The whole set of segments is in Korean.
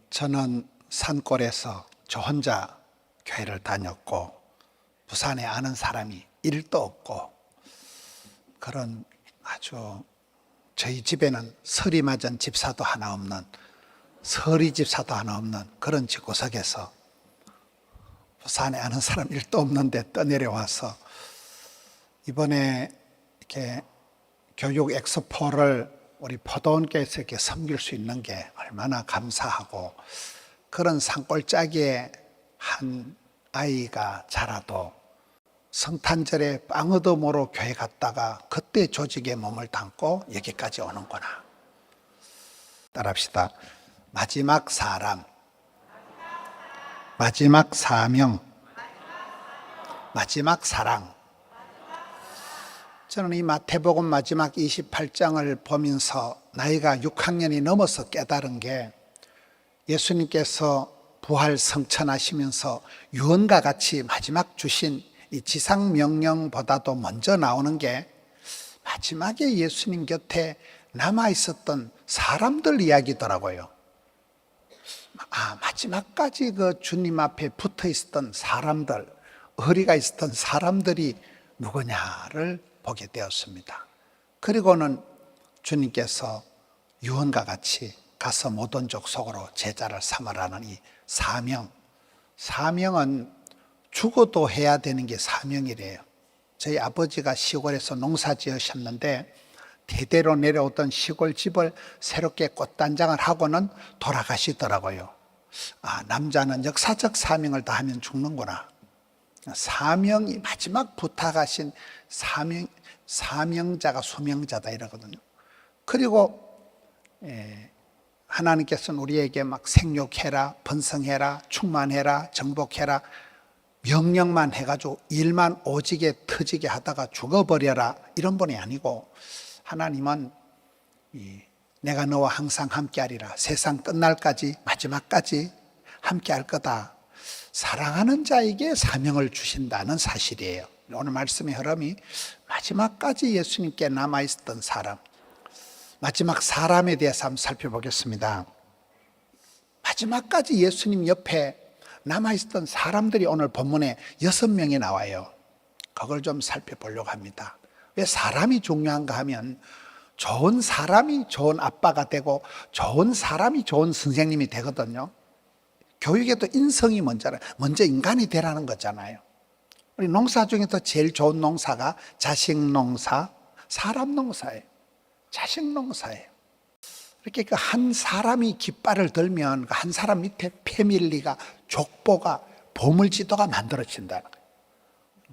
저는 산골에서 저 혼자 교회를 다녔고, 부산에 아는 사람이 일도 없고, 그런 아주 저희 집에는 서리 맞은 집사도 하나 없는, 서리 집사도 하나 없는 그런 집구석에서 부산에 아는 사람 일도 없는데 떠내려와서 이번에 이렇게 교육 엑스포를 우리 포도원교회에서 이렇게 섬길 수 있는 게 얼마나 감사하고, 그런 산골짜기에 한 아이가 자라도 성탄절에 빵 얻어먹으러 교회 갔다가 그때 조직에 몸을 담고 여기까지 오는구나. 따라합시다. 마지막 사람, 마지막 사명, 마지막 사랑. 저는 이 마태복음 마지막 28장을 보면서 나이가 6학년이 넘어서 깨달은 게, 예수님께서 부활 성천하시면서 유언과 같이 마지막 주신 이 지상 명령보다도 먼저 나오는 게 마지막에 예수님 곁에 남아 있었던 사람들 이야기더라고요. 마지막까지 그 주님 앞에 붙어 있었던 사람들, 의리가 있었던 사람들이 누구냐를 보게 되었습니다. 그리고는 주님께서 유언과 같이 가서 모든 족속으로 제자를 삼으라는 이 사명. 사명은 죽어도 해야 되는 게 사명이래요. 저희 아버지가 시골에서 농사 지으셨는데 대대로 내려오던 시골 집을 새롭게 꽃단장을 하고는 돌아가시더라고요. 남자는 역사적 사명을 다하면 죽는구나. 사명이 마지막 부탁하신 사명자가 수명자다 이러거든요. 그리고 하나님께서는 우리에게 막 생육해라, 번성해라, 충만해라, 정복해라 명령만 해가지고 일만 오지게 터지게 하다가 죽어버려라 이런 분이 아니고, 하나님은 내가 너와 항상 함께하리라, 세상 끝날까지 마지막까지 함께할 거다, 사랑하는 자에게 사명을 주신다는 사실이에요. 오늘 말씀의 흐름이 마지막까지 예수님께 남아있었던 사람, 마지막 사람에 대해서 한번 살펴보겠습니다. 마지막까지 예수님 옆에 남아있었던 사람들이 오늘 본문에 6명이 나와요. 그걸 좀 살펴보려고 합니다. 왜 사람이 중요한가 하면, 좋은 사람이 좋은 아빠가 되고 좋은 사람이 좋은 선생님이 되거든요. 교육에도 인성이 먼저라, 먼저 인간이 되라는 거잖아요. 우리 농사 중에서 제일 좋은 농사가 자식 농사, 사람 농사예요. 자식 농사예요. 이렇게 그 한 사람이 깃발을 들면 그 한 사람 밑에 패밀리가, 족보가, 보물지도가 만들어진다는 거예요.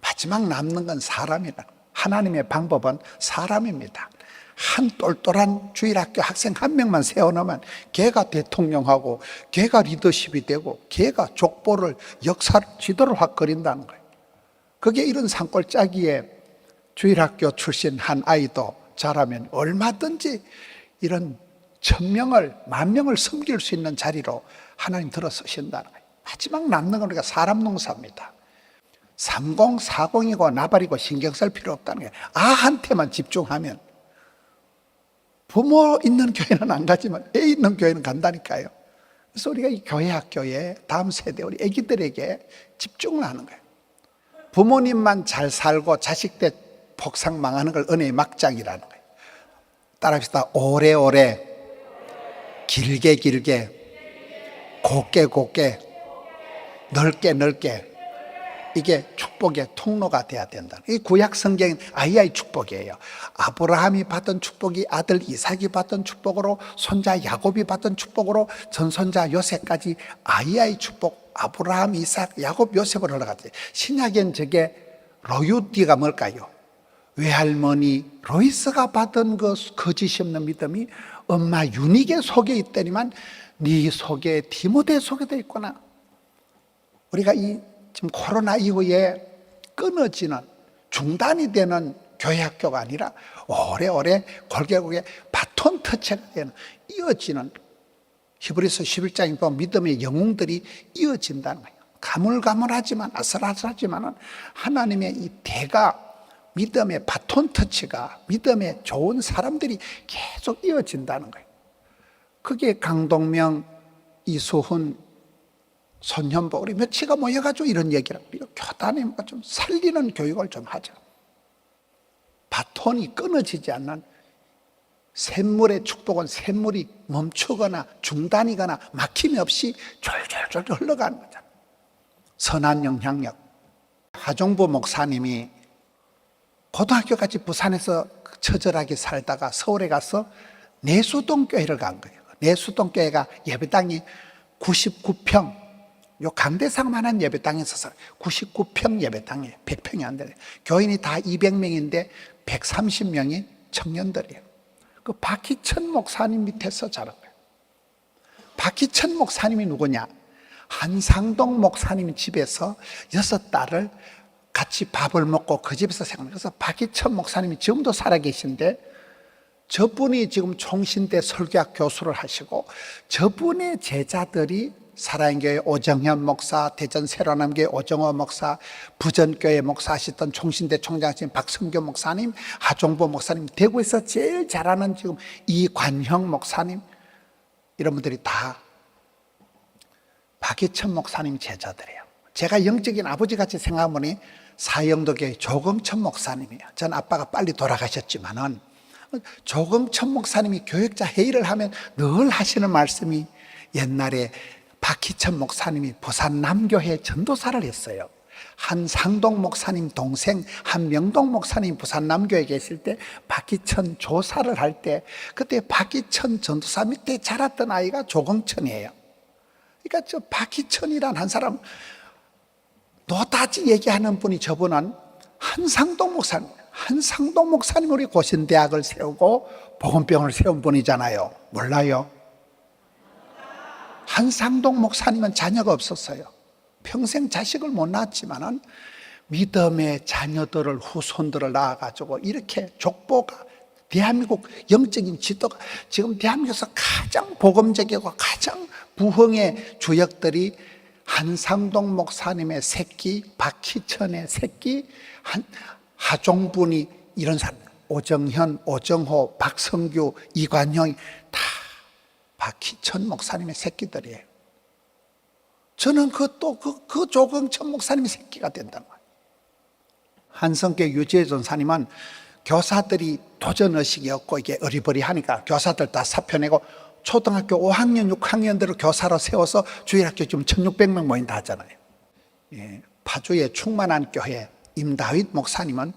마지막 남는 건 사람이라는 거예요. 하나님의 방법은 사람입니다. 한 똘똘한 주일학교 학생 한 명만 세워놓으면 걔가 대통령하고 걔가 리더십이 되고 걔가 족보를, 역사 지도를 확 그린다는 거예요. 그게 이런 산골짜기에 주일학교 출신 한 아이도 자라면 얼마든지 이런 1000명을, 10,000명을 섬길 수 있는 자리로 하나님 들어서신다는 거예요. 마지막 남는 건 우리가 사람 농사입니다. 30, 40이고 나발이고 신경 쓸 필요 없다는 거예요. 아한테만 집중하면, 부모 있는 교회는 안 가지만 애 있는 교회는 간다니까요. 그래서 우리가 이 교회 학교에 다음 세대 우리 애기들에게 집중을 하는 거예요. 부모님만 잘 살고 자식들 폭삭 망하는 걸 은혜의 막장이라는 거예요. 따라합시다. 오래오래, 길게 길게, 곱게 곱게, 넓게 넓게, 이게 축복의 통로가 돼야 된다. 이 구약 성경은 아이의 축복이에요. 아브라함이 받은 축복이 아들 이삭이 받은 축복으로, 손자 야곱이 받은 축복으로, 전손자 요셉까지 아이의 축복, 아브라함, 이삭, 야곱, 요셉으로 흘러갔어요. 신약엔 저게 로유디가 뭘까요? 외할머니 로이스가 받은 그 거짓이 없는 믿음이 엄마 유닉의 속에 있더니만 네 속에, 디모데 속에도 있구나. 우리가 이 지금 코로나 이후에 끊어지는, 중단이 되는 교회 학교가 아니라 오래오래 골고루게 바톤 터치가 되는, 이어지는, 히브리서 11장에 보면 믿음의 영웅들이 이어진다는 거예요. 가물가물하지만, 아슬아슬하지만 하나님의 이 대가, 믿음의 바톤 터치가, 믿음의 좋은 사람들이 계속 이어진다는 거예요. 그게 강동명, 이수훈, 손현보 우리 며치가 모여가지고 이런 얘기를 합니다. 교단에 좀 살리는 교육을 좀 하자. 바톤이 끊어지지 않는 샘물의 축복은 샘물이 멈추거나 중단이거나 막힘이 없이 졸졸졸 흘러가는 거잖아. 선한 영향력. 하종보 목사님이 고등학교까지 부산에서 처절하게 살다가 서울에 가서 내수동 교회를 간 거예요. 내수동 교회가 예배당이 99평, 요 강대상만한 예배당에 있어서 99평 예배당이에요. 100평이 안 되네. 교인이 다 200명인데 130명이 청년들이에요. 그 박희천 목사님 밑에서 자란 거예요. 박희천 목사님이 누구냐? 한상동 목사님 집에서 6딸을 같이 밥을 먹고 그 집에서 생활해요. 그래서 박희천 목사님이 지금도 살아계신데 저분이 지금 총신대 설교학 교수를 하시고 저분의 제자들이 사랑교회 오정현 목사, 대전 세로남교회 오정호 목사, 부전교회 목사 하셨던 총신대 총장하신 박성교 목사님, 하종보 목사님, 대구에서 제일 잘하는 지금 이관형 목사님, 이런 분들이 다 박희천 목사님 제자들이에요. 제가 영적인 아버지같이 생각해보니 사영도교회 조경천 목사님이에요. 전 아빠가 빨리 돌아가셨지만은 조경천 목사님이 교역자 회의를 하면 늘 하시는 말씀이 옛날에 박희천 목사님이 부산 남교회 전도사를 했어요. 한상동 목사님 동생 한명동 목사님 부산 남교회에 계실 때 박희천 조사를 할 때 그때 박희천 전도사 밑에 자랐던 아이가 조경천이에요. 그러니까 저 박희천이란 한 사람 노다지 얘기하는 분이 저분은 한상동 목사님, 한상동 목사님 우리 고신대학을 세우고 복음병을 세운 분이잖아요. 몰라요? 한상동 목사님은 자녀가 없었어요. 평생 자식을 못 낳았지만은 믿음의 자녀들을 후손들을 낳아가지고 이렇게 족보가 대한민국 영적인 지도가 지금 대한민국에서 가장 복음적이고 가장 부흥의 주역들이 한상동 목사님의 새끼, 박희천의 새끼, 하종분이 이런 사람, 오정현, 오정호, 박성규, 이관형이 다 박희천 목사님의 새끼들이에요. 저는 그 조경천 목사님의 새끼가 된단 말이에요. 한성교 유지혜 전사님은 교사들이 도전의식이 없고 이게 어리버리하니까 교사들 다 사표내고 초등학교 5학년, 6학년들을 교사로 세워서 주일학교 지금 1600명 모인다 하잖아요. 예, 파주의 충만한 교회 임다윗 목사님은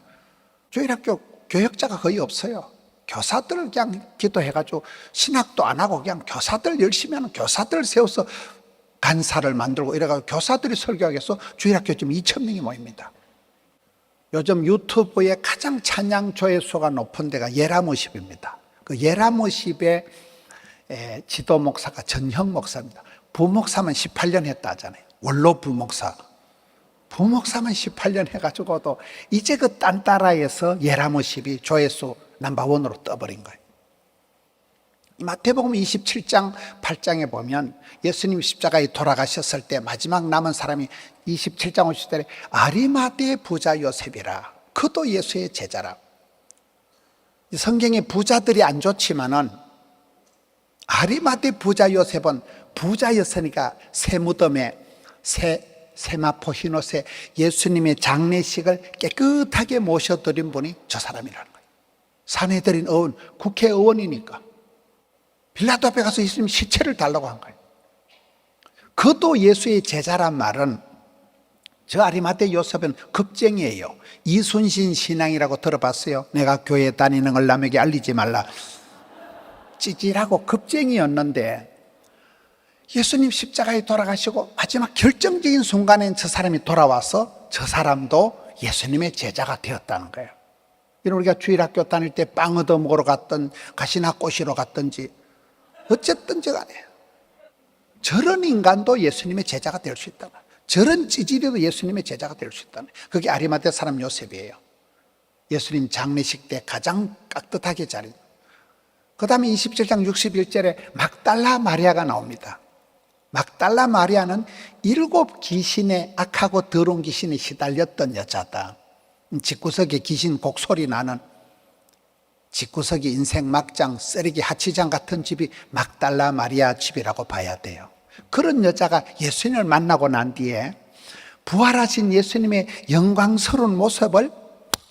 주일학교 교역자가 거의 없어요. 교사들을 그냥 기도해가지고 신학도 안 하고 그냥 교사들 열심히 하는 교사들을 세워서 간사를 만들고 이래가지고 교사들이 설교하기 위해서 주일학교 지금 2000명이 모입니다. 요즘 유튜브에 가장 찬양 조회수가 높은 데가 예라모십입니다. 그 예라모십의 지도 목사가 전형 목사입니다. 부목사만 18년 했다 하잖아요. 원로 부목사. 부목사만 18년 해가지고도 이제 그 딴따라에서 예라모십이 조회수 넘버원으로 떠버린 거예요. 마태복음 27장 8장에 보면 예수님 십자가에 돌아가셨을 때 마지막 남은 사람이 27장 50절에 아리마대 부자 요셉이라. 그도 예수의 제자라. 성경에 부자들이 안 좋지만은 아리마대 부자 요셉은 부자였으니까 새 무덤에 세마포 흰옷에 예수님의 장례식을 깨끗하게 모셔드린 분이 저 사람이라는 거예요. 사내들인 의원, 국회의원이니까 빌라도 앞에 가서 예수님 시체를 달라고 한 거예요. 그도 예수의 제자란 말은 저 아리마대 요셉은 급쟁이에요. 이순신 신앙이라고 들어봤어요? 내가 교회 다니는 걸 남에게 알리지 말라. 찌질하고 급쟁이였는데 예수님 십자가에 돌아가시고 마지막 결정적인 순간엔 저 사람이 돌아와서 저 사람도 예수님의 제자가 되었다는 거예요. 우리가 주일학교 다닐 때 빵 얻어 먹으러 갔던 가시나 꼬시러 갔든지 어쨌든지 간에 저런 인간도 예수님의 제자가 될 수 있다. 저런 찌질이도 예수님의 제자가 될 수 있다. 그게 아리마대 사람 요셉이에요. 예수님 장례식 때 가장 깍듯하게 자린. 그 다음에 27장 61절에 막달라 마리아가 나옵니다. 막달라 마리아는 7 귀신의 악하고 더러운 귀신에 시달렸던 여자다. 집구석에 귀신 곡소리 나는 집구석이 인생 막장 쓰레기 하치장 같은 집이 막달라 마리아 집이라고 봐야 돼요. 그런 여자가 예수님을 만나고 난 뒤에 부활하신 예수님의 영광스러운 모습을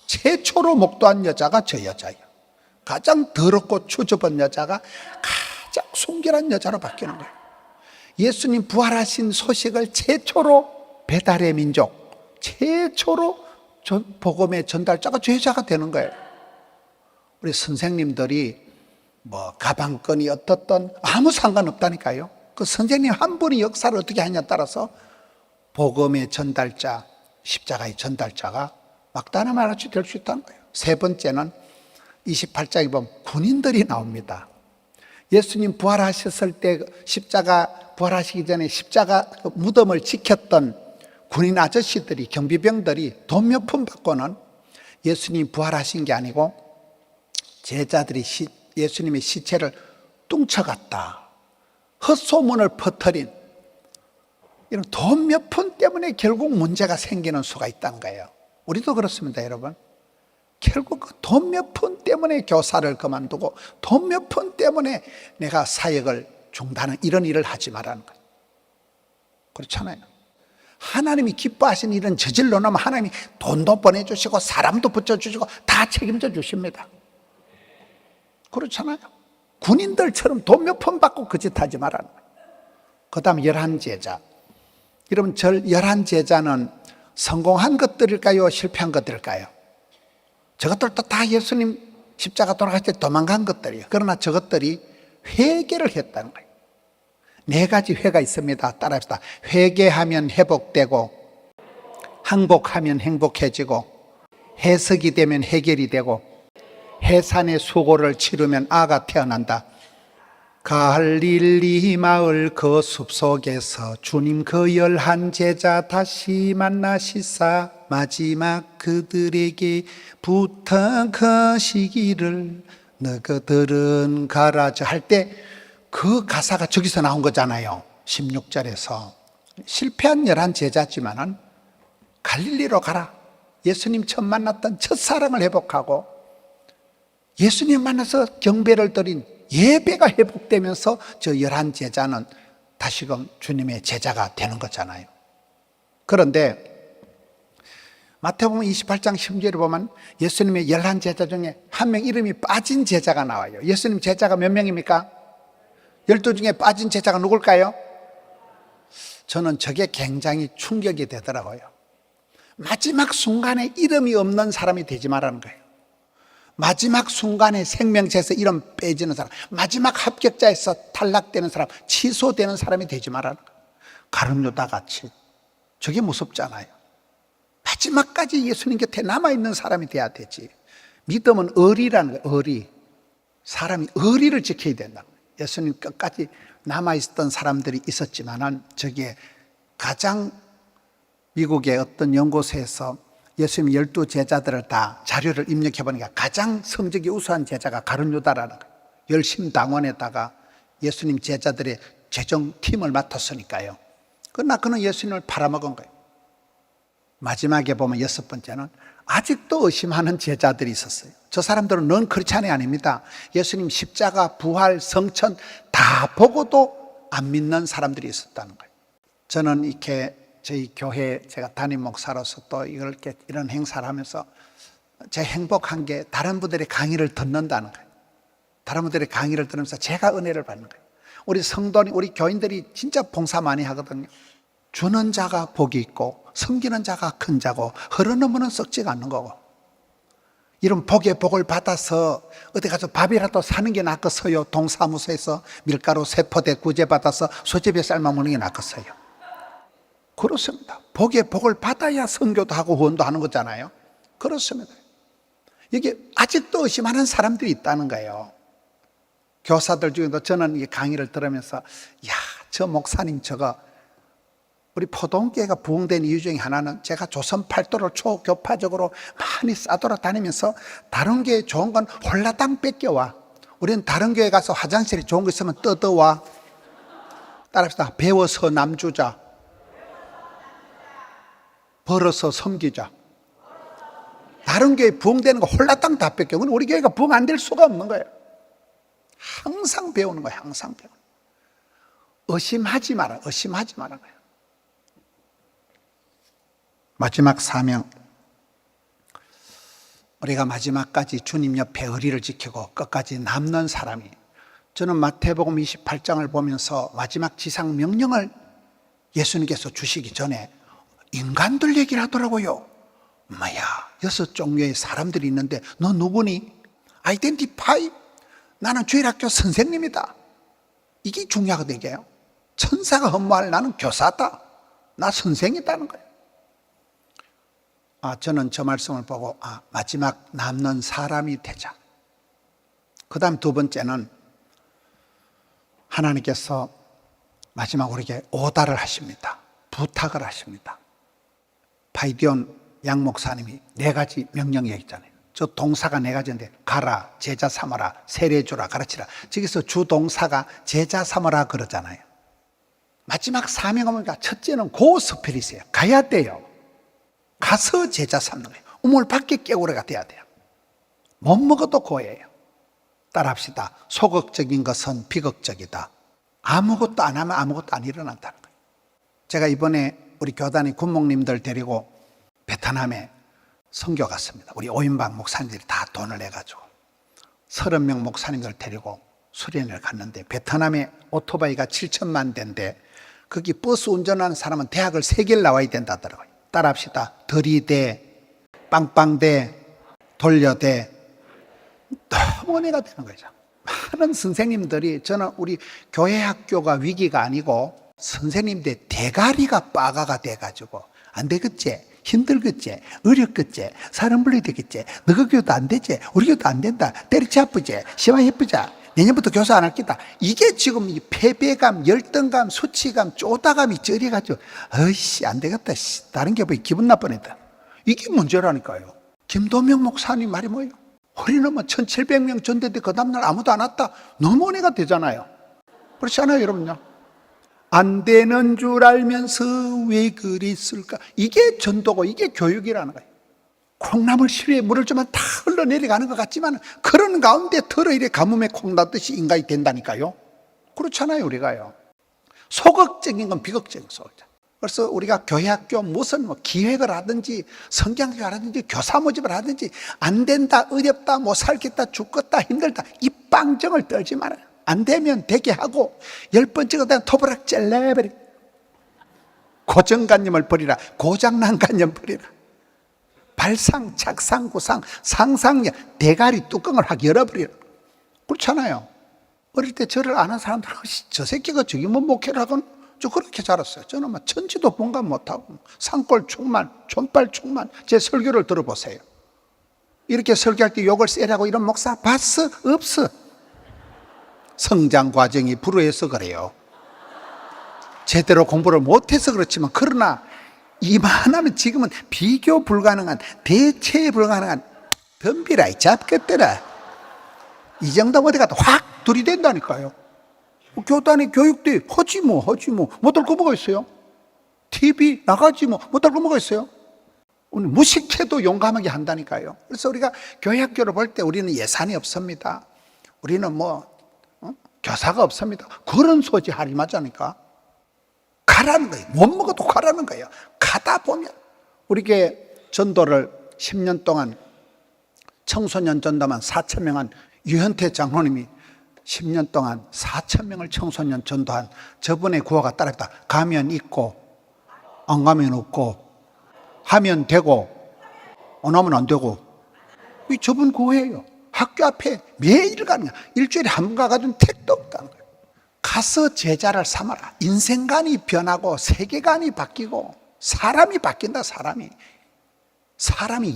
최초로 목도한 여자가 저 여자예요. 가장 더럽고 추접한 여자가 가장 순결한 여자로 바뀌는 거예요. 예수님 부활하신 소식을 최초로 배달의 민족, 최초로 복음의 전달자가 저 여자가 되는 거예요. 우리 선생님들이 뭐 가방끈이 어떻든 아무 상관없다니까요. 그 선생님 한 분이 역사를 어떻게 하냐에 따라서 복음의 전달자, 십자가의 전달자가 막다른 말같이 될 수 있다는 거예요. 세 번째는 28장에 보면 군인들이 나옵니다. 예수님 부활하셨을 때 십자가 부활하시기 전에 십자가 무덤을 지켰던 군인 아저씨들이, 경비병들이 돈 몇 푼 받고는 예수님 부활하신 게 아니고 제자들이 예수님의 시체를 뚱쳐갔다, 헛소문을 퍼뜨린 이런 돈 몇 푼 때문에 결국 문제가 생기는 수가 있다는 거예요. 우리도 그렇습니다, 여러분. 결국 그 돈 몇 푼 때문에 교사를 그만두고 돈 몇 푼 때문에 내가 사역을 중단하는 이런 일을 하지 말라는 거예요. 그렇잖아요. 하나님이 기뻐하시는 일은 저질러 놓으면 하나님이 돈도 보내주시고 사람도 붙여주시고 다 책임져 주십니다. 그렇잖아요. 군인들처럼 돈 몇 푼 받고 그 짓 하지 말라는 거예요. 그 다음 11제자. 여러분, 11제자는 성공한 것들일까요? 실패한 것들일까요? 저것들도 다 예수님 십자가 돌아가실 때 도망간 것들이에요. 그러나 저것들이 회개를 했다는 거예요. 네 가지 회가 있습니다. 따라합시다. 회개하면 회복되고, 항복하면 행복해지고, 해석이 되면 해결이 되고, 해산의 수고를 치르면 아가 태어난다. 갈릴리 마을 그 숲속에서 주님 그 11제자 다시 만나시사 마지막 그들에게 부탁하시기를 너희들은 가라져 할 때 그 가사가 저기서 나온 거잖아요. 16절에서 실패한 11제자지만은 갈릴리로 가라. 예수님 처음 만났던 첫사랑을 회복하고 예수님 만나서 경배를 드린 예배가 회복되면서 저 11제자는 다시금 주님의 제자가 되는 거잖아요. 그런데 마태복음 28장 10절에 보면 예수님의 11제자 중에 한 명 이름이 빠진 제자가 나와요. 예수님 제자가 몇 명입니까? 12 중에 빠진 제자가 누굴까요? 저는 저게 굉장히 충격이 되더라고요. 마지막 순간에 이름이 없는 사람이 되지 말라는 거예요. 마지막 순간에 생명체에서 이름 빼지는 사람, 마지막 합격자에서 탈락되는 사람, 취소되는 사람이 되지 말라는 거예요. 가룟유다 같이. 저게 무섭잖아요. 마지막까지 예수님 곁에 남아있는 사람이 돼야 되지. 믿음은 의리라는 거예요. 의리. 사람이 의리를 지켜야 된다. 예수님 끝까지 남아있었던 사람들이 있었지만은 저게 가장 미국의 어떤 연구소에서 예수님 12 제자들을 다 자료를 입력해 보니까 가장 성적이 우수한 제자가 가룟유다라는 거예요. 열심당원에다가 예수님 제자들의 재정팀을 맡았으니까요. 그러나 그는 예수님을 팔아먹은 거예요. 마지막에 보면 6번째는 아직도 의심하는 제자들이 있었어요. 저 사람들은 넌 크리스찬이 아닙니다. 예수님 십자가, 부활, 성천 다 보고도 안 믿는 사람들이 있었다는 거예요. 저는 이렇게 저희 교회 제가 담임 목사로서 또 이렇게 이런 행사를 하면서 제 행복한 게 다른 분들의 강의를 듣는다는 거예요. 다른 분들의 강의를 들으면서 제가 은혜를 받는 거예요. 우리 성도니 우리 교인들이 진짜 봉사 많이 하거든요. 주는 자가 복이 있고 섬기는 자가 큰 자고 흐르는 물은 썩지가 않는 거고, 이런 복의 복을 받아서 어디 가서 밥이라도 사는 게 낫겠어요? 동사무소에서 밀가루 세포대 구제받아서 수제비에 삶아 먹는 게 낫겠어요? 그렇습니다. 복의 복을 받아야 선교도 하고 후원도 하는 거잖아요. 그렇습니다. 이게 아직도 의심하는 사람들이 있다는 거예요. 교사들 중에도 저는 이 강의를 들으면서 야, 저 목사님 저거 우리 포동교회가 부흥된 이유 중에 하나는 제가 조선 팔도를 초교파적으로 많이 싸돌아다니면서 다른 교회 좋은 건 홀라당 뺏겨와. 우리는 다른 교회 가서 화장실에 좋은 거 있으면 뜯어와. 따라합시다. 배워서 남주자, 벌어서 섬기자. 다른 교회 부흥되는 거 홀라당 다 뺏겨. 우리 교회가 부흥 안 될 수가 없는 거예요. 항상 배우는 거예요. 항상 배우는 거예요. 의심하지 마라. 의심하지 마라. 마지막 사명. 우리가 마지막까지 주님 옆에 의리를 지키고 끝까지 남는 사람이, 저는 마태복음 28장을 보면서 마지막 지상 명령을 예수님께서 주시기 전에 인간들 얘기를 하더라고요. 엄마야, 6종류의 사람들이 있는데 너 누구니? 아이덴티파이. 나는 주일학교 선생님이다. 이게 중요하거든요. 천사가 헌무할 나는 교사다. 나 선생이다는 거예요. 저는 저 말씀을 보고 마지막 남는 사람이 되자. 그 다음 두 번째는 하나님께서 마지막 우리에게 오다를 하십니다. 부탁을 하십니다. 바이디온 양 목사님이 4가지 명령 얘기했잖아요. 저 동사가 4가지인데 가라, 제자 삼아라, 세례 주라, 가르치라. 저기서 주동사가 제자 삼아라 그러잖아요. 마지막 사명은 뭔가? 첫째는 고스피릿이에요. 가야 돼요. 가서 제자 삼는 거예요. 우물 밖에 깨우러가 돼야 돼요. 못 먹어도 고예요. 따라합시다. 소극적인 것은 비극적이다. 아무것도 안 하면 아무것도 안 일어난다는 거예요. 제가 이번에 우리 교단의 군목님들 데리고 베트남에 선교 갔습니다. 우리 오인방 목사님들이 다 돈을 내가지고 30명 목사님들 데리고 수련회를 갔는데, 베트남에 오토바이가 7천만 대인데 거기 버스 운전하는 사람은 대학을 3개를 나와야 된다더라고요. 따라합시다. 들이대, 빵빵대, 돌려대. 너무 은혜가 되는 거죠. 많은 선생님들이, 저는 우리 교회 학교가 위기가 아니고 선생님들 대가리가 빠가가 돼가지고 안 되겠지, 힘들겠지, 어렵겠지, 사람 불러야 되겠지, 너희 교도 안 되지, 우리 교도 안 된다, 때리치 아프지, 시험 예쁘자, 내년부터 교사 안 할 거다. 이게 지금 이 패배감, 열등감, 수치감, 쪼다감이 쩔여가지고 어이씨 안 되겠다, 다른 교회 기분 나쁜 애다. 이게 문제라니까요. 김도명 목사님 말이 뭐예요? 우리는 뭐 1700명 전대대 그 다음날 아무도 안 왔다. 너무 은혜가 되잖아요. 그렇지 않아요, 여러분요? 안 되는 줄 알면서 왜 그랬을까? 이게 전도고 이게 교육이라는 거예요. 콩나물 시루에 물을 주면 다 흘러내려가는 것 같지만 그런 가운데 털어 이래 가뭄에 콩 났듯이 인간이 된다니까요. 그렇잖아요, 우리가요. 소극적인 건 비극적인 소극적. 그래서 우리가 교회 학교 무슨 기획을 하든지 성경학을 하든지 교사 모집을 하든지 안 된다, 어렵다, 못 살겠다, 죽겠다, 힘들다, 이 빵정을 떨지 말아요. 안 되면 되게 하고 10번째가 되면 토브락 찔러버리. 고정관념을 버리라. 고장난관념 버리라. 발상, 착상, 구상, 상상력, 대가리 뚜껑을 확 열어버리라. 그렇잖아요. 어릴 때 저를 아는 사람들은 저 새끼가 저기 뭐 목회를 하건 저 그렇게 자랐어요. 저는 막 천지도 본관 못하고 산골 충만, 촌발 충만. 제 설교를 들어보세요. 이렇게 설교할 때 욕을 세라고 이런 목사 봤어? 없어. 성장 과정이 불우해서 그래요. 제대로 공부를 못해서 그렇지만, 그러나 이만하면 지금은 비교 불가능한, 대체 불가능한 덤비라 잡겠더라. 이 정도면 어디 가도 확 들이댄다니까요. 교단의 교육대 하지 못할 거 뭐가 있어요? TV 나가지 못할 거 뭐가 있어요? 오늘 무식해도 용감하게 한다니까요. 그래서 우리가 교회 학교를 볼 때 우리는 예산이 없습니다. 우리는 교사가 없습니다. 그런 소지 하지 마자니까. 가라는 거예요. 못 먹어도 가라는 거예요. 가다 보면 우리 교회 전도를 10년 동안 청소년 전도만 4,000명 한 유현태 장로님이 10년 동안 4,000명을 청소년 전도한 저분의 구호가 따라했다. 가면 있고 안 가면 없고 하면 되고 안 하면 안 되고. 이 저분 구호예요. 학교 앞에 매일 가는 거야. 일주일에 한 번 가가지고 택도 없다는 거예요. 가서 제자를 삼아라. 인생관이 변하고 세계관이 바뀌고 사람이 바뀐다. 사람이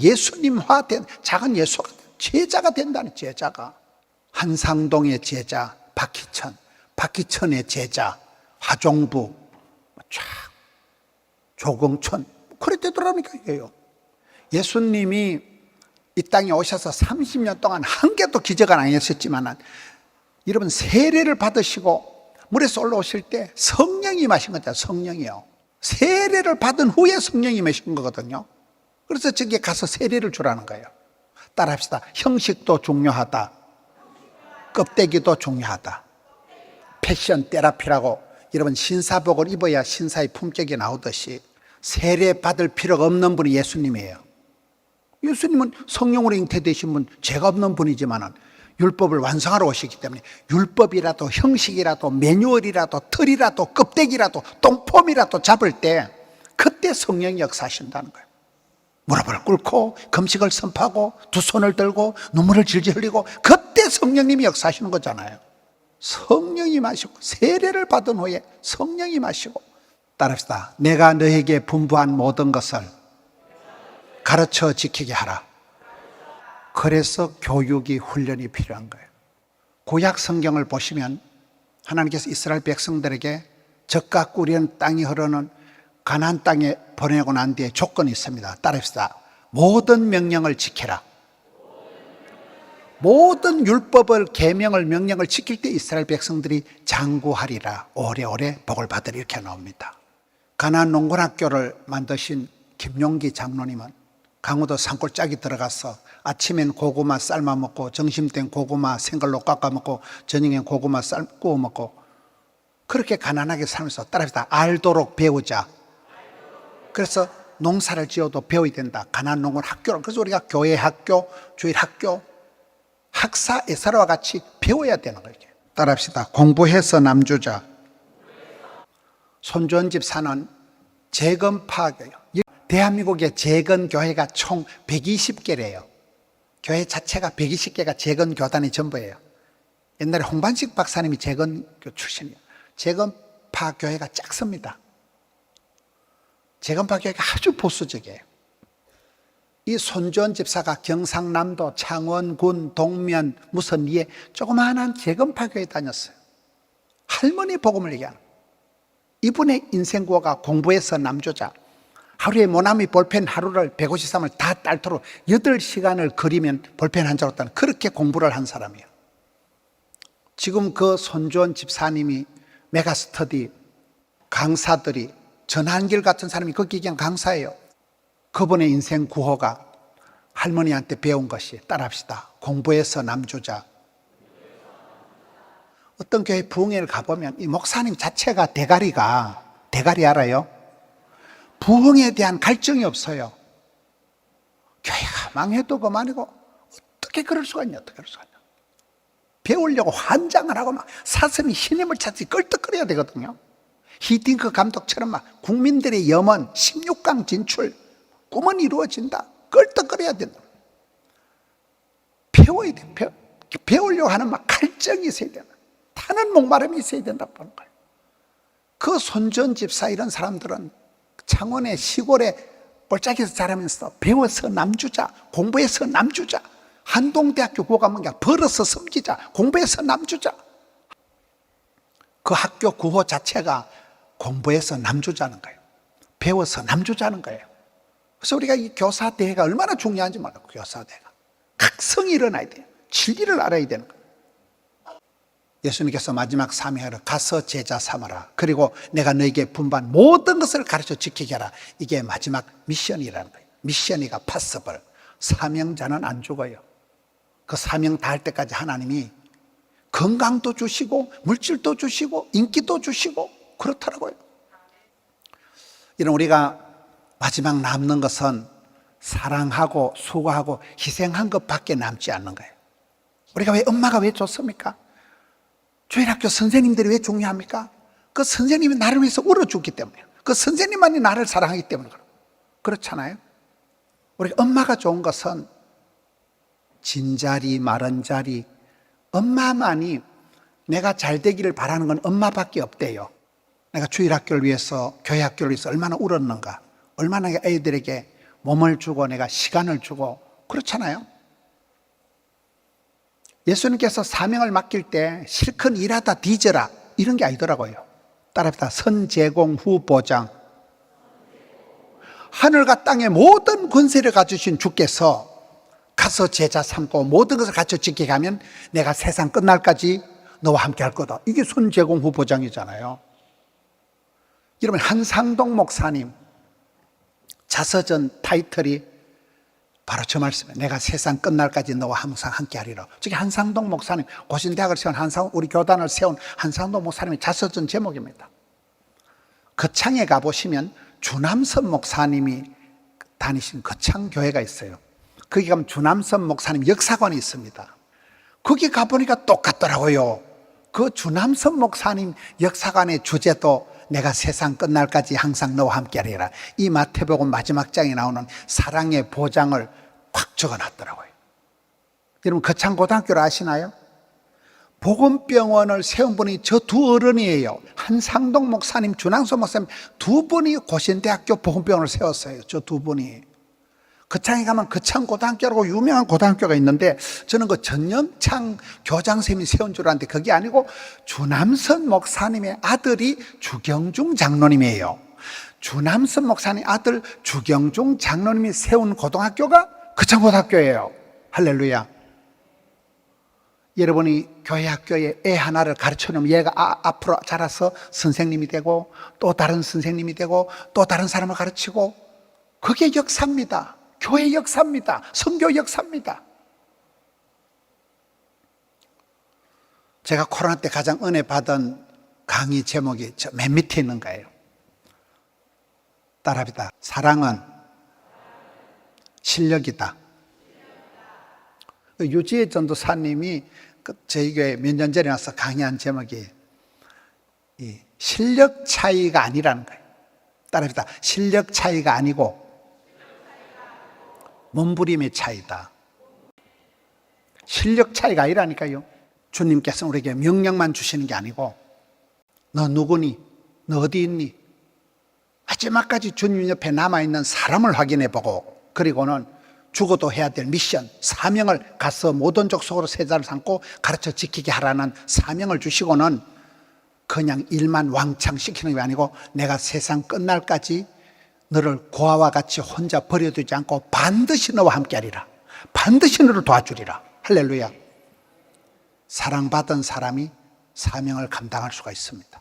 예수님화된 작은 예수가 제자가 된다는. 제자가 한상동의 제자 박희천의 제자 화종부 쫙 조경천 그랬대더라니까. 이게요. 예수님이 이 땅에 오셔서 30년 동안 한 개도 기적은 아니었지만, 여러분 세례를 받으시고 물에서 올라오실 때 성령이 임하신 거죠. 성령이요. 세례를 받은 후에 성령이 임하신 거거든요. 그래서 저기에 가서 세례를 주라는 거예요. 따라합시다. 형식도 중요하다. 껍데기도 중요하다. 패션 테라피라고 여러분, 신사복을 입어야 신사의 품격이 나오듯이 세례 받을 필요가 없는 분이 예수님이에요. 예수님은 성령으로 잉태되신 분, 죄가 없는 분이지만 율법을 완성하러 오시기 때문에 율법이라도 형식이라도 매뉴얼이라도 틀이라도 껍데기라도 똥폼이라도 잡을 때 그때 성령이 역사하신다는 거예요. 무릎을 꿇고 금식을 선포하고 두 손을 들고 눈물을 질질 흘리고 그때 성령님이 역사하시는 거잖아요. 성령이 마시고 세례를 받은 후에 성령이 마시고, 따라합시다. 내가 너에게 분부한 모든 것을 가르쳐 지키게 하라. 그래서 교육이, 훈련이 필요한 거예요. 구약 성경을 보시면 하나님께서 이스라엘 백성들에게 젖과 꿀이는 땅이 흐르는 가나안 땅에 보내고 난 뒤에 조건이 있습니다. 따라합시다. 모든 명령을 지켜라. 모든 율법을, 계명을, 명령을 지킬 때 이스라엘 백성들이 장구하리라, 오래오래 복을 받으리, 이렇게 나옵니다. 가나안 농군학교를 만드신 김용기 장로님은 강원도 산골짜기 들어가서 아침엔 고구마 삶아 먹고, 점심땐 고구마 생걸로 깎아 먹고, 저녁엔 고구마 구워 먹고, 그렇게 가난하게 살면서, 따라합시다. 알도록 배우자. 그래서 농사를 지어도 배워야 된다. 가나안 농군 학교를. 그래서 우리가 교회 학교, 주일 학교, 학사 에사라와 같이 배워야 되는 거예요. 따라합시다. 공부해서 남주자. 손주원 집사는 재건파교예요. 대한민국의 재건교회가 총 120개래요. 교회 자체가 120개가 재건교단이 전부예요. 옛날에 홍반식 박사님이 재건교 출신이에요. 재건파교회가 작습니다. 재건파교회가 아주 보수적이에요. 이 손주원 집사가 경상남도 창원군 동면 무슨 리에 조그마한 재건파교회 다녔어요. 할머니 복음을 얘기하는. 이분의 인생구호가 공부해서 남주자. 하루에 모나미 볼펜 하루를 153을 다 딸토록 8시간을 그리면 볼펜 한 장으로 따는, 그렇게 공부를 한 사람이에요. 지금 그 손주원 집사님이 메가스터디 강사들이, 전한길 같은 사람이 거기 그냥 강사예요. 그분의 인생 구호가 할머니한테 배운 것이, 따라합시다. 공부해서 남주자. 어떤 교회 부흥회를 가보면 이 목사님 자체가 대가리 알아요? 부흥에 대한 갈증이 없어요. 교회가 망해도 그만이고 어떻게 그럴 수가 있냐, 배우려고 환장을 하고 막 사슴이 신임을 찾지 끌떡거려야 되거든요. 히딩크 감독처럼 막 국민들의 염원 16강 진출 꿈은 이루어진다, 끌떡거려야 된다. 배워야 돼. 배우려고 하는 막 갈증이 있어야 된다. 타는 목마름이 있어야 된다고 보는 거예요. 그 손전 집사 이런 사람들은 창원의 시골에 볼짝에서 자라면서 배워서 남주자, 공부해서 남주자. 한동대학교 고가면 그냥 벌어서 섬기자, 공부해서 남주자. 그 학교 구호 자체가 공부해서 남주자는 거예요. 배워서 남주자는 거예요. 그래서 우리가 이 교사대회가 얼마나 중요한지 몰라요. 교사대회가 각성이 일어나야 돼요. 진리를 알아야 되는 거예요. 예수님께서 마지막 사명하러 가서 제자 삼아라. 그리고 내가 너에게 분부한 모든 것을 가르쳐 지키게 하라. 이게 마지막 미션이라는 거예요. 미션이가 파서블. 사명자는 안 죽어요. 그 사명 다할 때까지 하나님이 건강도 주시고 물질도 주시고 인기도 주시고 그렇더라고요. 이런 우리가 마지막 남는 것은 사랑하고 수고하고 희생한 것밖에 남지 않는 거예요. 우리가 엄마가 왜 좋습니까? 주일학교 선생님들이 왜 중요합니까? 그 선생님이 나를 위해서 울어주기 때문에, 그 선생님만이 나를 사랑하기 때문에 그렇잖아요. 우리 엄마가 좋은 것은 진자리 마른자리, 엄마만이 내가 잘 되기를 바라는 건 엄마밖에 없대요. 내가 주일학교를 위해서, 교회학교를 위해서 얼마나 울었는가, 얼마나 애들에게 몸을 주고 내가 시간을 주고 그렇잖아요. 예수님께서 사명을 맡길 때 실컷 일하다 뒤져라 이런 게 아니더라고요. 따라합시다. 선제공 후보장. 하늘과 땅의 모든 권세를 가지신 주께서 가서 제자 삼고 모든 것을 갖춰 지키게 하면 내가 세상 끝날까지 너와 함께 할 거다. 이게 선제공 후보장이잖아요. 여러분, 한상동 목사님 자서전 타이틀이 바로 저 말씀이에요. 내가 세상 끝날까지 너와 항상 함께 하리라. 저기 한상동 목사님, 고신대학을 세운 우리 교단을 세운 한상동 목사님의 자서전 제목입니다. 거창에 가보시면 주남선 목사님이 다니신 거창 교회가 있어요. 거기 가면 주남선 목사님 역사관이 있습니다. 거기 가보니까 똑같더라고요. 그 주남선 목사님 역사관의 주제도 내가 세상 끝날까지 항상 너와 함께하리라. 이 마태복음 마지막 장에 나오는 사랑의 보장을 꽉 적어놨더라고요. 여러분 거창고등학교를 아시나요? 복음병원을 세운 분이 저 두 어른이에요. 한상동 목사님, 주남선 목사님 두 분이 고신대학교 복음병원을 세웠어요. 저 두 분이. 거창에 가면 거창고등학교라고 유명한 고등학교가 있는데 저는 그 전영창 교장선생님이 세운 줄 알았는데 그게 아니고 주남선 목사님의 아들이 주경중 장로님이에요. 주남선 목사님 아들 주경중 장로님이 세운 고등학교가 거창고등학교예요. 할렐루야. 여러분이 교회 학교에 애 하나를 가르쳐놓으면 얘가 앞으로 자라서 선생님이 되고 또 다른 선생님이 되고 또 다른 사람을 가르치고 그게 역사입니다. 교회 역사입니다. 선교 역사입니다. 제가 코로나 때 가장 은혜 받은 강의 제목이 저 맨 밑에 있는 거예요. 따라합니다. 사랑은 실력이다. 유지혜 전도사님이 저희 교회 몇 년 전에 와서 강의한 제목이 이 실력 차이가 아니라는 거예요. 따라합니다. 실력 차이가 아니고 몸부림의 차이다. 실력 차이가 아니라니까요. 주님께서는 우리에게 명령만 주시는 게 아니고 너 누구니? 너 어디 있니? 마지막까지 주님 옆에 남아있는 사람을 확인해보고 그리고는 죽어도 해야 될 미션, 사명을 가서 모든 족속으로 세자를 삼고 가르쳐 지키게 하라는 사명을 주시고는 그냥 일만 왕창 시키는 게 아니고 내가 세상 끝날까지 너를 고아와 같이 혼자 버려두지 않고 반드시 너와 함께하리라. 반드시 너를 도와주리라. 할렐루야. 사랑받은 사람이 사명을 감당할 수가 있습니다.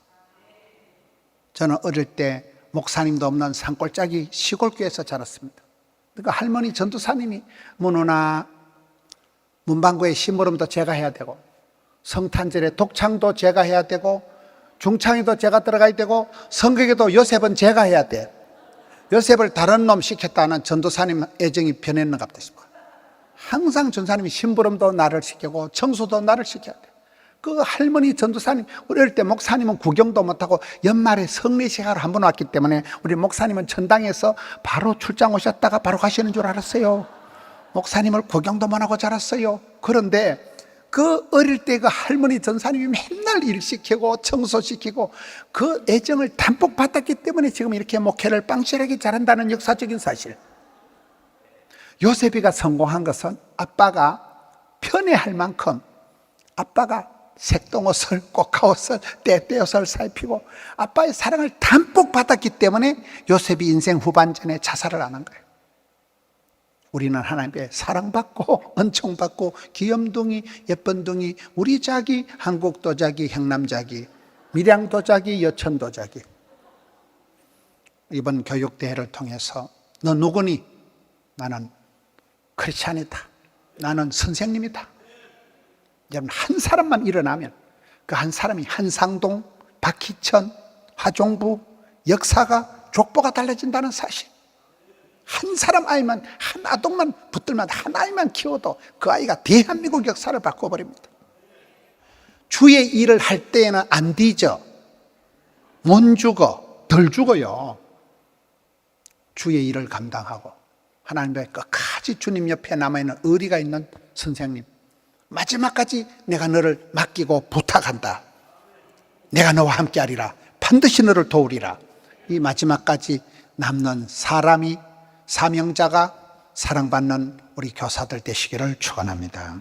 저는 어릴 때 목사님도 없는 산골짜기 시골교회에서 자랐습니다. 그러니까 할머니 전도사님이 문호나 문방구의 심부름도 제가 해야 되고 성탄절에 독창도 제가 해야 되고 중창에도 제가 들어가야 되고 성경에도 요셉은 제가 해야 돼. 요셉을 다른 놈 시켰다는 전도사님 애정이 변했는가 보다 싶어요. 항상 전사님이 심부름도 나를 시키고 청소도 나를 시켜야 돼. 그 할머니 전도사님, 어릴 때 목사님은 구경도 못하고 연말에 성례식하러 한 번 왔기 때문에 우리 목사님은 전당에서 바로 출장 오셨다가 바로 가시는 줄 알았어요. 목사님을 구경도 못하고 자랐어요. 그런데 그 어릴 때 그 할머니 전사님이 맨날 일 시키고 청소시키고 그 애정을 담뿍 받았기 때문에 지금 이렇게 목회를 빵실하게 잘한다는 역사적인 사실. 요셉이가 성공한 것은 아빠가 편애할 만큼 아빠가 색동옷을, 꽃가옷을, 떼떼옷을 살피고 아빠의 사랑을 담뿍 받았기 때문에 요셉이 인생 후반전에 자살을 안 한 거예요. 우리는 하나님께 사랑받고 은총받고 귀염둥이, 예쁜둥이, 우리 자기, 한국도자기, 행남자기, 밀양도자기, 여천도자기. 이번 교육대회를 통해서 너 누구니? 나는 크리스찬이다. 나는 선생님이다. 여러분 한 사람만 일어나면 그 한 사람이 한상동, 박희천, 하종부, 역사가, 족보가 달라진다는 사실. 한 사람 아이만, 한 아동만 붙들면 한 아이만 키워도 그 아이가 대한민국 역사를 바꿔버립니다. 주의 일을 할 때에는 안 뒤져. 못 죽어. 덜 죽어요. 주의 일을 감당하고 하나님의 끝까지 주님 옆에 남아있는 의리가 있는 선생님, 마지막까지 내가 너를 맡기고 부탁한다. 내가 너와 함께하리라. 반드시 너를 도우리라. 이 마지막까지 남는 사람이, 사명자가 사랑받는 우리 교사들 되시기를 축원합니다.